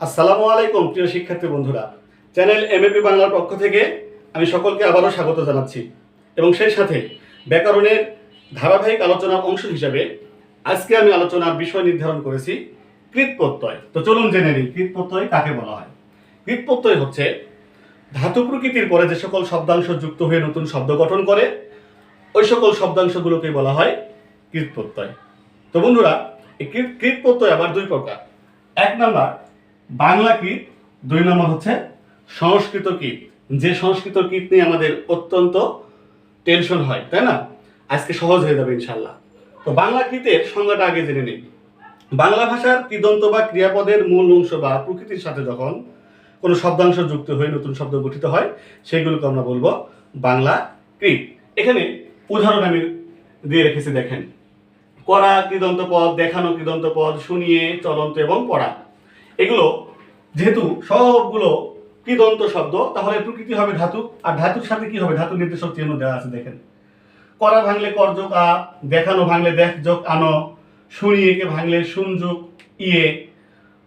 আসসালামু আলাইকুম প্রিয় শিক্ষার্থী বন্ধুরা, চ্যানেল এমএপি বাংলার পক্ষ থেকে আমি সকলকে আবারও স্বাগত জানাচ্ছি এবং সেই সাথে ব্যাকরণের ধারাবাহিক আলোচনার অংশ হিসাবে আজকে আমি আলোচনার বিষয় নির্ধারণ করেছি কৃৎ প্রত্যয়। তো চলুন জেনে নিই কৃৎ প্রত্যয় কাকে বলা হয়। কৃৎ প্রত্যয় হচ্ছে ধাতু প্রকৃতির পরে যে সকল শব্দাংশ যুক্ত হয়ে নতুন শব্দ গঠন করে ওই সকল শব্দাংশগুলোকে বলা হয় কৃৎ প্রত্যয়। তো বন্ধুরা, এই কৃৎ প্রত্যয় আবার দুই প্রকার। এক নাম্বার বাংলা কৃৎ, দুই নম্বর হচ্ছে সংস্কৃত কৃৎ। যে সংস্কৃত কৃৎ নিয়ে আমাদের অত্যন্ত টেনশন হয়, তাই না? আজকে সহজ হয়ে যাবে ইনশাল্লাহ। তো বাংলা কৃতের সংজ্ঞাটা আগে জেনে নিই। বাংলা ভাষার কৃদন্ত বা ক্রিয়াপদের মূল অংশ বা প্রকৃতির সাথে যখন কোনো শব্দাংশ যুক্ত হয়ে নতুন শব্দ গঠিত হয় সেগুলোকে আমরা বলবো বাংলা কৃৎ। এখানে উদাহরণ আমি দিয়ে রেখেছি, দেখেন। করা কৃদন্ত পদ, দেখানো কৃদন্ত পদ, শুনিয়ে, চলন্ত এবং পড়া। এগুলো যেহেতু সবগুলো কৃদন্ত শব্দ, তাহলে প্রকৃতি হবে ধাতু। আর ধাতুর সাথে কি হবে? ধাতু নির্দেশক চিহ্ন দেওয়া আছে, দেখেন। করা ভাঙলে কর যোগ আ, দেখানো ভাঙলে দেখ যোগ আনো, শুনিয়েকে ভাঙলে শুন যোগ ইয়ে,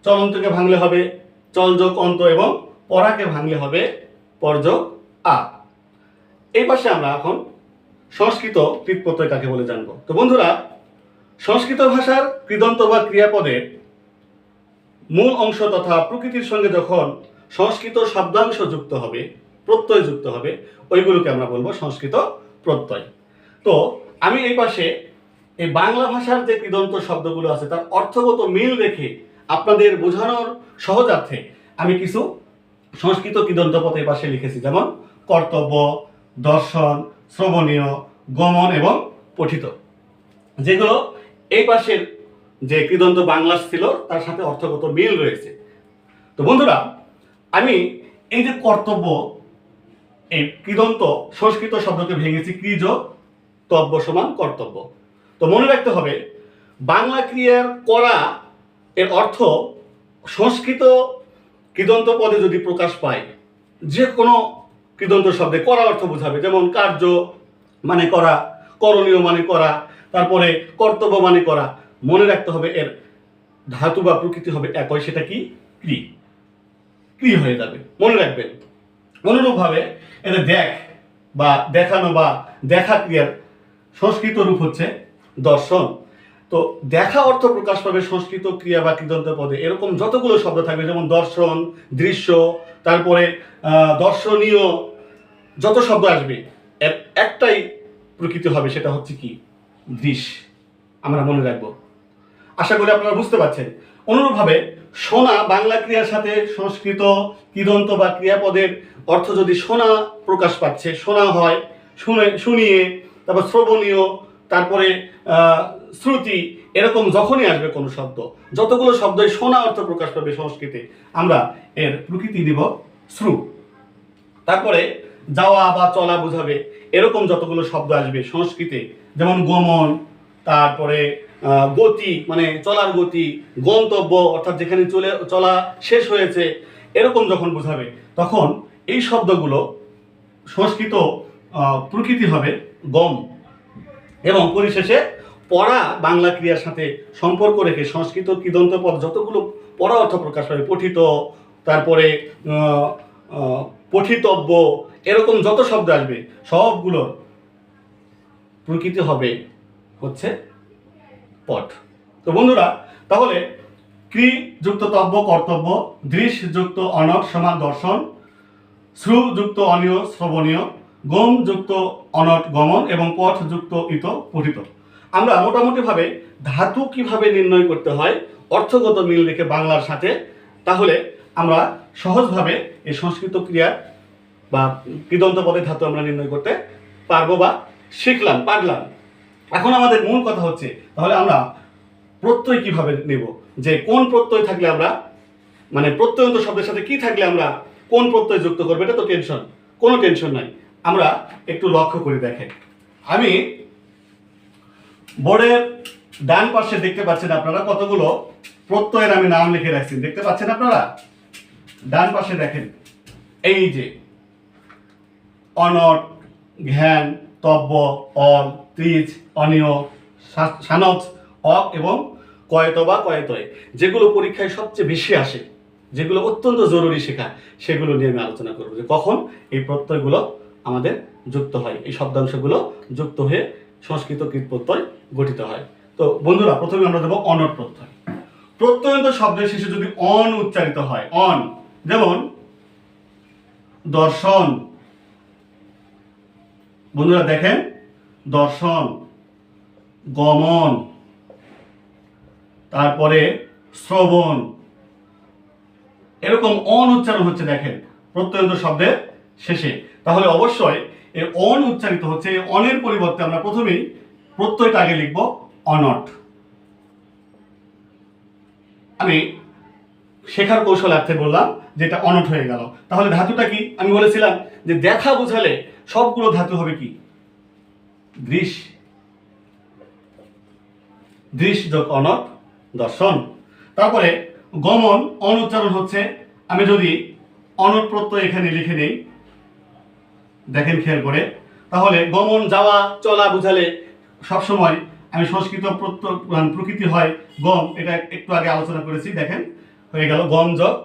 চলন্তকে ভাঙলে হবে চল যোগ অন্ত এবং পড়াকে ভাঙলে হবে পর যোগ আ। এই পাশে আমরা এখন সংস্কৃত কৃৎ প্রত্যয় কাকে বলে জানবো। তো বন্ধুরা, সংস্কৃত ভাষার কৃদন্ত বা ক্রিয়াপদের মূল অংশ তথা প্রকৃতির সঙ্গে যখন সংস্কৃত শব্দাংশ যুক্ত হবে, প্রত্যয় যুক্ত হবে, ওইগুলোকে আমরা বলবো সংস্কৃত প্রত্যয়। তো আমি এই পাশে এই বাংলা ভাষার যে কৃদন্ত শব্দগুলো আছে তার অর্থগত মিল রেখে আপনাদের বোঝানোর সহজার্থে আমি কিছু সংস্কৃত কৃদন্ত পদ এই পাশে লিখেছি, যেমন কর্তব্য, দর্শন, শ্রবণীয়, গমন এবং পঠিত, যেগুলো এই পাশের যে কৃদন্ত বাংলা ছিল তার সাথে অর্থগত মিল রয়েছে। তো বন্ধুরা, আমি এই যে কর্তব্য, এই কৃদন্ত সংস্কৃত শব্দকে ভেঙেছি কৃজ তব্য সমান কর্তব্য। তো মনে রাখতে হবে বাংলা ক্রিয়ার করা এর অর্থ সংস্কৃত কৃদন্ত পদে যদি প্রকাশ পায়, যে কোনো কৃদন্ত শব্দে করা অর্থ বোঝাবে, যেমন কার্য মানে করা, করণীয় মানে করা, তারপরে কর্তব্য মানে করা। মনে রাখতে হবে এর ধাতু বা প্রকৃতি হবে একই, সেটা কি? ক্রি। ক্রি হয়ে যাবে, মনে রাখবেন। অনুরূপভাবে এদের দেখ বা দেখানো বা দেখা ক্রিয়ার সংস্কৃত রূপ হচ্ছে দর্শন। তো দেখা অর্থ প্রকাশ পাবে সংস্কৃত ক্রিয়া বা কৃদন্ত পদে এরকম যতগুলো শব্দ থাকবে, যেমন দর্শন, দৃশ্য, তারপরে দর্শনীয়, যত শব্দ আসবে এর একটাই প্রকৃতি হবে, সেটা হচ্ছে কি? দৃশ্য। আমরা মনে রাখবো, আশা করি আপনারা বুঝতে পারছেন। অনুরূপভাবে শোনা বাংলা ক্রিয়ার সাথে সংস্কৃত কৃদন্ত বা ক্রিয়াপদের অর্থ যদি শোনা প্রকাশ পাচ্ছে, শোনা হয়, শুনিয়ে, তারপর শ্রবণীয়, তারপরে শ্রুতি, এরকম যখনই আসবে কোনো শব্দ, যতগুলো শব্দই শোনা অর্থ প্রকাশ পাবে সংস্কৃতে, আমরা এর প্রকৃতি দিব শ্রু। তারপরে যাওয়া বা চলা বোঝাবে এরকম যতগুলো শব্দ আসবে সংস্কৃতে, যেমন গমন, তারপরে গতি মানে চলার গতি, গন্তব্য অর্থাৎ যেখানে চলা শেষ হয়েছে, এরকম যখন বোঝাবে তখন এই শব্দগুলো সংস্কৃত প্রকৃতি হবে গম। এবং পরিশেষে পড়া বাংলা ক্রিয়ার সাথে সম্পর্ক রেখে সংস্কৃত কৃদন্ত পদ যতগুলো পড়া অর্থ প্রকাশ পাবে, পঠিত, তারপরে পঠিতব্য, এরকম যত শব্দ আসবে সবগুলোর প্রকৃতি হবে হচ্ছে পট। তো বন্ধুরা, তাহলে ক্রি যুক্ত তব্য কর্তব্য, দৃশ যুক্ত অনট সমান দর্শন, শ্রু যুক্ত অনিয় শ্রবণীয়, গম যুক্ত অনট গমন এবং পঠ যুক্ত ইত পঠিত। আমরা মোটামুটিভাবে ধাতু কিভাবে নির্ণয় করতে হয় অর্থগত মিল রেখে বাংলার সাথে, তাহলে আমরা সহজভাবে এই সংস্কৃত ক্রিয়া বা কৃদন্ত পদে ধাতু আমরা নির্ণয় করতে পারবো বা পারলাম। এখন আমাদের মূল কথা হচ্ছে, তাহলে আমরা প্রত্যয় কিভাবে নেব, যে কোন প্রত্যয় থাকলে আমরা, মানে প্রত্যয়ন্ত শব্দের সাথে কি থাকলে আমরা কোন প্রত্যয় যুক্ত করবো, এটা তো কোনো টেনশন নাই। আমরা একটু লক্ষ্য করে দেখেন। আমি বোর্ডের ডান পাশে দেখতে পাচ্ছেন আপনারা কতগুলো প্রত্যয়ের আমি নাম লিখে রাখছি, দেখতে পাচ্ছেন আপনারা? ডান পাশে দেখেন, এই যে অনট, ঘ্যান, তব্য, অল, ত্রিজ, অনিয়, সানচ, অক এবং কয়ত বা কয়তয়, যেগুলো পরীক্ষায় সবচেয়ে বেশি আসে। যেগুলো অত্যন্ত জরুরি শেখা, সেগুলো নিয়ে আমি আলোচনা করবো যে কখন এই প্রত্যয়গুলো আমাদের যুক্ত হয়, এই শব্দাংশগুলো যুক্ত হয়ে সংস্কৃত কৃত প্রত্যয় গঠিত হয়। তো বন্ধুরা, প্রথমে আমরা দেবো অনট প্রত্যয়। প্রত্যয়ন্ত শব্দের শেষে যদি অন উচ্চারিত হয়, অন, যেমন দর্শন, বন্ধুরা দেখেন, দর্শন, গমন, তারপরে শ্রবণ, এরকম অন উচ্চারণ হচ্ছে দেখেন প্রত্যয়ন্ত শব্দের শেষে। তাহলে অবশ্যই এই অন উচ্চারিত হচ্ছে, এই অনের পরিবর্তে আমরা প্রথমেই প্রত্যয়টা আগে লিখব অনট। আমি শেখার কৌশলার্থে বললাম যে এটা অনট হয়ে গেল। তাহলে ধাতুটা কি? আমি বলেছিলাম যে দেখা বোঝালে সবগুলো ধাতু হবে কি? দৃশ, দৃশ যোগ অনট, দর্শন। তারপরে গমন, অন উচ্চারণ হচ্ছে, আমি যদি অনট প্রত্যয় এখানে লিখে নেই, দেখেন খেয়াল করে, তাহলে গমন যাওয়া চলা বোঝালে সবসময় আমি সংস্কৃত প্রকৃতি হয় গম, এটা একটু আগে আলোচনা করেছি, দেখেন হয়ে গেল গম যোগ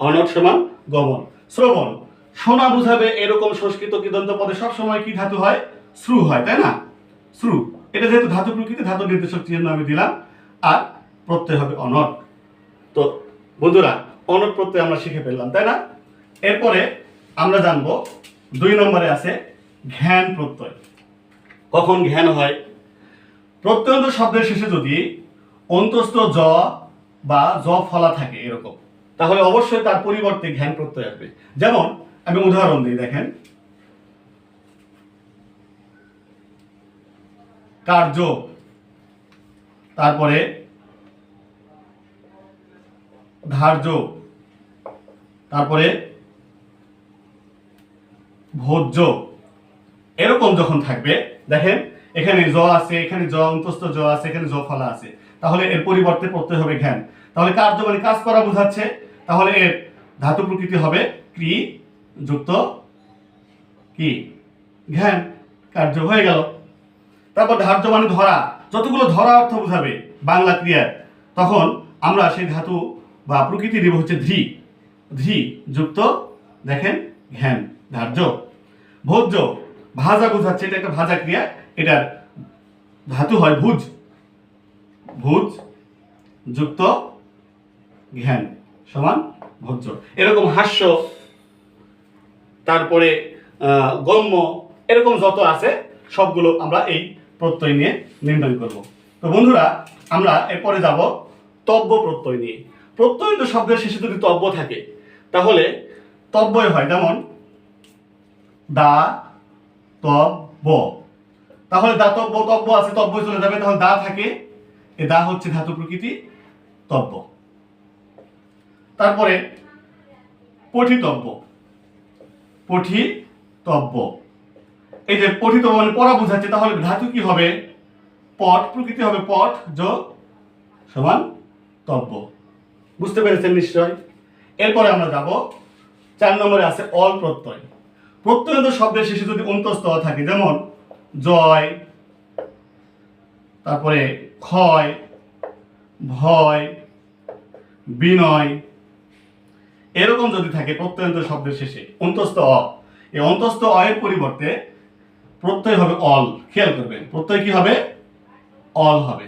অনট সমান গমন। শ্রবণ, শোনা বোঝাবে, এরকম সংস্কৃত কৃদন্ত পদে সবসময় কি ধাতু হয়? শ্রু হয়, তাই না? শ্রু, এটা যেহেতু ধাতু প্রকৃতি, ধাতু নির্দেশক চিহ্ন আমি দিলাম, আর প্রত্যয় হবে অনট। তো বন্ধুরা, অনট প্রত্যয় আমরা শিখে ফেললাম, তাই না? এরপরে আমরা জানবো 2 নম্বরে আছে ঘ্যান প্রত্যয়। কখন ঘ্যান হয়? প্রত্যয়ন্ত শব্দের শেষে যদি অন্তস্থ জ বা জ ফলা থাকে এরকম, তাহলে অবশ্যই তার পরিবর্তে ঘ্যান প্রত্যয় আসবে। যেমন আমি উদাহরণ দিই, দেখেন, কার্য, তারপরে ধার্য, তারপরে ভোজ্য, এরকম যখন থাকবে, দেখেন এখানে জ আছে, এখানে জ অন্তস্থ জ আছে, এখানে জ ফলা আছে, তাহলে এর পরিবর্তে প্রত্যয় হবে ঘ্যান। তাহলে কার্য মানে কাজ করা বোঝাচ্ছে, তাহলে এর ধাতু প্রকৃতি হবে ক্রি যুক্ত কি? ঘ্যান, কার্য হয়ে গেল। তারপর ধার্য মানে ধরা, যতগুলো ধরা অর্থ বোঝাবে বাংলা ক্রিয়ার, তখন আমরা সেই ধাতু বা প্রকৃতি দিব হচ্ছে ধৃ, ধৃ যুক্ত দেখেন ঘ্যান, ধার্য। ভোজ্য, ভাজা বোঝাচ্ছে, এটা একটা ভাজা ক্রিয়া, এটার ধাতু হয় ভুজ, ভুজ যুক্ত ঘ্যান সমান ভোজ্য। এরকম হাস্য, তারপরে গম্য, এরকম যত আছে সবগুলো আমরা এই প্রত্যয় নিয়ে নির্ণয় করব। তো বন্ধুরা, আমরা এরপরে যাব তব্য প্রত্যয় নিয়ে। প্রত্যয়িত শব্দের শেষে যদি তব্য থাকে তাহলে তব্যয় হয়, যেমন দা তব্য, তাহলে দাতব্য, তব্য আছে, তব্য চলে যাবে, তাহলে দা থাকে, এ দা হচ্ছে ধাতু প্রকৃতি তব্য। তারপরে পঠিতব্য, পঠিতব্য, এই যে পঠিতব্য মানে পড়া বোঝাচ্ছে, তাহলে ধাতু কি হবে? পট, প্রকৃতি হবে পট যোগ সমান তব্য। বুঝতে পেরেছেন নিশ্চয়? এরপরে আমরা যাব 4 নম্বরে আছে অল প্রত্যয়। প্রত্যয়ন্ত শব্দের শেষে যদি অন্তস্থ থাকে, যেমন জয়, তারপরে ক্ষয়, ভয়, বিনয়, এরকম যদি থাকে প্রত্যয়ন্ত শব্দের শেষে অন্তস্থ অ, এই অন্তস্থ অ এর পরিবর্তে প্রত্যয় হবে অল। খেয়াল করবেন, প্রত্যয় কি হবে? অল হবে।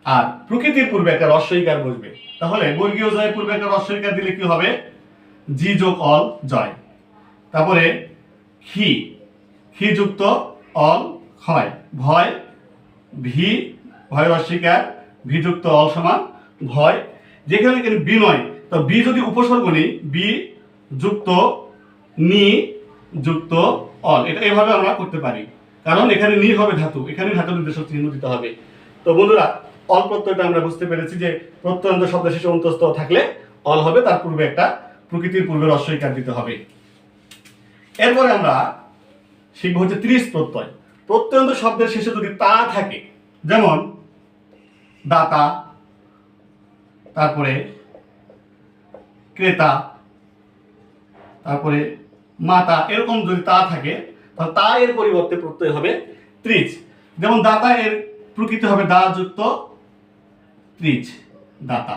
আর প্রকৃতির পূর্বে একটা রস্বইকার বসবে, তাহলে বর্গীয় জয়ের পূর্বে একটা রস্বইকার দিলে কি হবে? জি যোগ অল, জয়। তারপরে খি, খি যুক্ত অল, ক্ষয়। ভয়, ভি, ভয় রস্বইকার, ভি যুক্ত অল সমান ভয়। যেখানে বিনয়, তো বি যদি উপসর্গ নেই, বি যুক্ত নি যুক্ত অল, এটা এভাবে আমরা করতে পারি, কারণ এখানে নি হবে ধাতু, এখানে ধাতু নির্দেশক চিহ্ন দিতে হবে। তো বন্ধুরা, অল প্রত্যয়টা আমরা বুঝতে পেরেছি যে প্রত্যয়ন্ত শব্দ শেষে অন্তস্থ থাকলে অল হবে, তার পূর্বে একটা প্রকৃতির পূর্বে রস্বইকার দিতে হবে। এরপরে আমরা শিখবো হচ্ছে 30 প্রত্যয়। প্রত্যয়ন্ত শব্দের শেষে যদি তা থাকে, যেমন দাতা, তারপরে ক্রেতা, তারপরে মাতা, এরকম যদি তা থাকে তাহলে তা এর পরিবর্তে প্রত্যয় হবে 30। যেমন দাতা এর প্রকৃতি হবে দা যুক্ত 30, দাতা।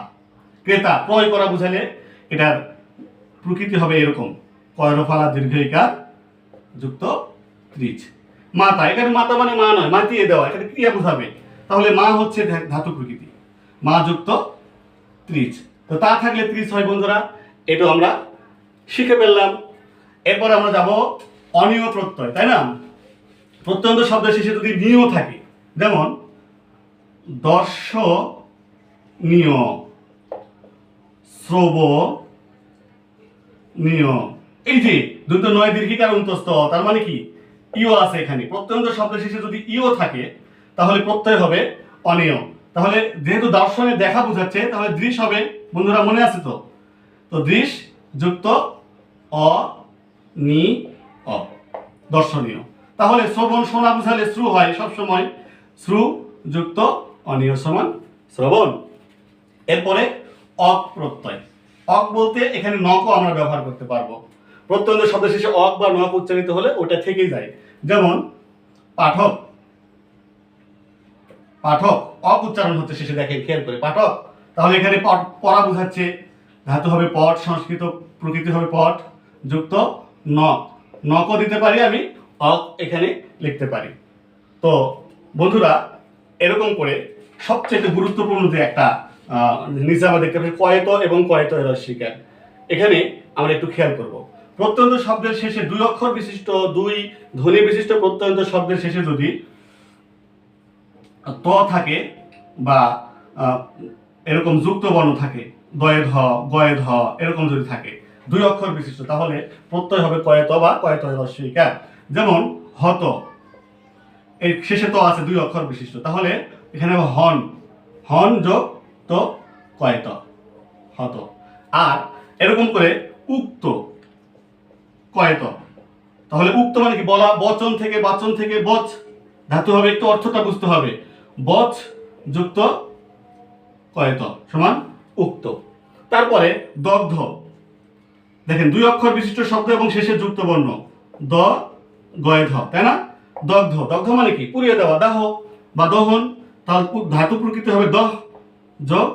ক্রেতা, ক্রয় করা বুঝালে এটার প্রকৃতি হবে এরকম, কয়রফালা দীর্ঘইকার যুক্ত ত্রিচ। মাতা, এখানে মাতা মানে মা নয়, মাতিয়ে দেওয়া, এখানে ক্রিয়া বোঝাবে। তাহলে মা হচ্ছে ধাতু প্রকৃতি, মা যুক্ত ত্রিচ। তো তা থাকলে ত্রিচ হয় বন্ধুরা, এটাও আমরা শিখে ফেললাম। এরপর আমরা যাব অনিয় প্রত্যয়, তাই না? প্রত্যন্ত শব্দের শেষে যদি নিয় থাকে, যেমন দর্শনীয়, শ্রবণীয়, এই যে দুটো নয় দীর্ঘিকার অন্তস্থ, তার মানে কি ইও আছে এখানে। প্রত্যন্ত শব্দের শেষে যদি ইও থাকে তাহলে প্রত্যয় হবে অনিয়। তাহলে যেহেতু দর্শনে দেখা বোঝাচ্ছে, তাহলে দৃশ হবে বন্ধুরা, মনে আছে তো? তো দৃশ যুক্ত অ নি অ, দর্শনীয়। তাহলে শ্রবণ শোনা বুঝালে শ্রু হয় সবসময়, শ্রু যুক্ত অনিয় সমান শ্রবণ। এরপরে অক প্রত্যয়। অক বলতে এখানে নকও আমরা ব্যবহার করতে পারবো। প্রত্যন্ত শব্দের শেষে অক বা নক উচ্চারিত হলে ওটা থেকেই যায়। যেমন পাঠক, পাঠক অক উচ্চারণ হচ্ছে শেষে, দেখেন খেয়াল করে, পাঠক। তাহলে এখানে পড়া বোঝাচ্ছে, ধাতু হবে পট, সংস্কৃত প্রকৃতি হবে পট যুক্ত নক, নকও দিতে পারি আমি, অক এখানে লিখতে পারি। তো বন্ধুরা, এরকম করে সবচেয়ে গুরুত্বপূর্ণ যে একটা নিচে আমরা দেখতে পাচ্ছি কয়ত এবং কয়ত এর অস্বীকার, এখানে আমরা একটু খেয়াল করব। প্রত্যন্ত শব্দের শেষে দুই অক্ষর বিশিষ্ট, দুই ধ্বনি বিশিষ্ট প্রত্যন্ত শব্দের শেষে যদি ত থাকে বা এরকম যুক্ত বর্ণ থাকে, দয়ে ধ, গয়ে ধ, এরকম যদি থাকে দুই অক্ষর বিশিষ্ট, তাহলে প্রত্যয় হবে কয়ত বা কয়ত এর অস্বীকার। যেমন হত, এর শেষে তো আছে দুই অক্ষর বিশিষ্ট, তাহলে এখানে হবে হন, হন যোগ তো কয়ত, হত। আর এরকম করে উক্ত, কয়ত, তাহলে উক্ত মানে কি বলা, বচন থেকে, বাচন থেকে বচ ধাতু হবে, একটু অর্থটা বুঝতে হবে, বচ যুক্ত কয়ত সমান উক্ত। তারপরে দগ্ধ, দেখেন দুই অক্ষর বিশিষ্ট শব্দ এবং শেষে যুক্ত বর্ণ, দ গয় ধ, তাই না? দগ্ধ, দগ্ধ মানে কি পুড়িয়ে দেওয়া, দাহ বা দহন, তাহলে ধাতু প্রকৃতি হবে দহ যোগ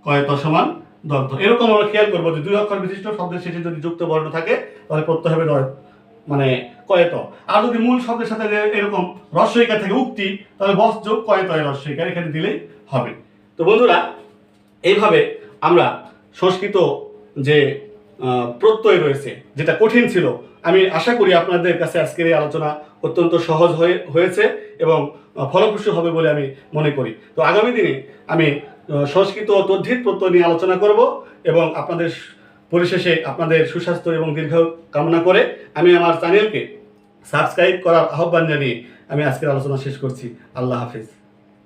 কয়ত সমান দগ্ধ। এরকম আমরা খেয়াল করবো যে দুই অক্ষর বিশিষ্ট শব্দের শেষে যদি যুক্ত বর্ণ থাকে তাহলে প্রত্যয় হবে মানে কয়ত। আর যদি মূল শব্দের সাথে এরকম রস্বইকার থাকে উক্তি, তাহলে বস যোগ কয়ত এর রস্বইকার এখানে দিলেই হবে। তো বন্ধুরা, এইভাবে আমরা সংস্কৃত যে প্রত্যয় রয়েছে, যেটা কঠিন ছিল, আমি আশা করি আপনাদের কাছে আজকের এই আলোচনা অত্যন্ত সহজ হয়েছে এবং ফলপ্রসূ হবে বলে আমি মনে করি। তো আগামী দিনে আমি সংস্কৃত তদ্ধিত প্রত্যয় নিয়ে আলোচনা করব এবং আপনাদের পরিশেষে আপনাদের সুস্বাস্থ্য এবং দীর্ঘ কামনা করে আমি আমার চ্যানেলকে সাবস্ক্রাইব করার আহ্বান জানিয়ে আমি আজকের আলোচনা শেষ করছি। আল্লাহ হাফেজ।